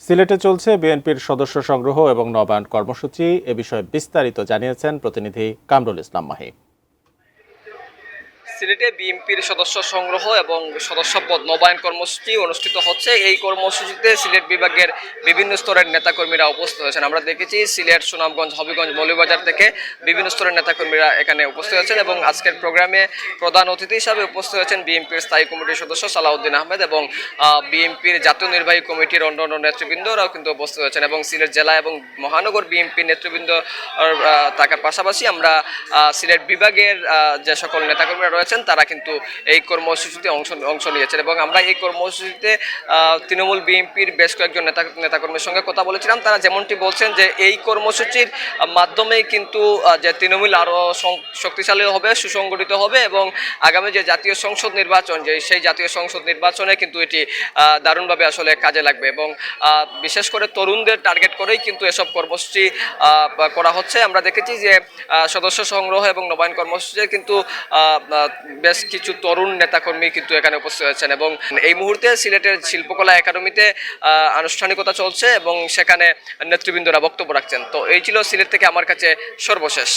সিলেটে চলছে বিএনপির সদস্য সংগ্রহ এবং নবায়ন কর্মসূচি। এ বিষয়ে বিস্তারিত জানিয়েছেন প্রতিনিধি কামরুল ইসলাম মাহি। সিলেটে বিএনপির সদস্য সংগ্রহ এবং সদস্যপদ নবায়ন কর্মসূচি অনুষ্ঠিত হচ্ছে। এই কর্মসূচিতে সিলেট বিভাগের বিভিন্ন স্তরের নেতাকর্মীরা উপস্থিত হয়েছেন। আমরা দেখেছি সিলেট, সুনামগঞ্জ, হবিগঞ্জ, মৌলভীবাজার থেকে বিভিন্ন স্তরের নেতাকর্মীরা এখানে উপস্থিত হয়েছেন এবং আজকের প্রোগ্রামে প্রধান অতিথি হিসাবে উপস্থিত হয়েছেন বিএনপির স্থায়ী কমিটির সদস্য সালাউদ্দিন আহমেদ এবং বিএনপির জাতীয় নির্বাহী কমিটির অন্যান্য নেতৃবৃন্দরাও কিন্তু উপস্থিত হয়েছেন এবং সিলেট জেলা এবং মহানগর বিএনপি নেতৃবৃন্দ থাকার পাশাপাশি আমরা সিলেট বিভাগের যে সকল নেতাকর্মীরা রয়েছেন তারা কিন্তু এই কর্মসূচিতে অংশ নিয়েছেন এবং আমরা এই কর্মসূচিতে তৃণমূল বিএনপির বেশ কয়েকজন নেতাকর্মীর সঙ্গে কথা বলেছিলাম। তারা যেমনটি বলছেন যে এই কর্মসূচির মাধ্যমেই কিন্তু যে তৃণমূল আরও শক্তিশালী হবে, সুসংগঠিত হবে এবং আগামী যে জাতীয় সংসদ নির্বাচন, সেই জাতীয় সংসদ নির্বাচনে কিন্তু এটি দারুণভাবে আসলে কাজে লাগবে এবং বিশেষ করে তরুণদের টার্গেট করেই কিন্তু এসব কর্মসূচি করা হচ্ছে। আমরা দেখেছি যে সদস্য সংগ্রহ এবং নবায়ন কর্মসূচিতে কিন্তু বেশ কিছু তরুণ নেতাকর্মী কিন্তু এখানে উপস্থিত হয়েছেন এবং এই মুহূর্তে সিলেটের শিল্পকলা একাডেমিতে আনুষ্ঠানিকতা চলছে এবং সেখানে নেতৃবৃন্দরা বক্তব্য রাখছেন। তো এই ছিল সিলেট থেকে আমার কাছে সর্বশেষ।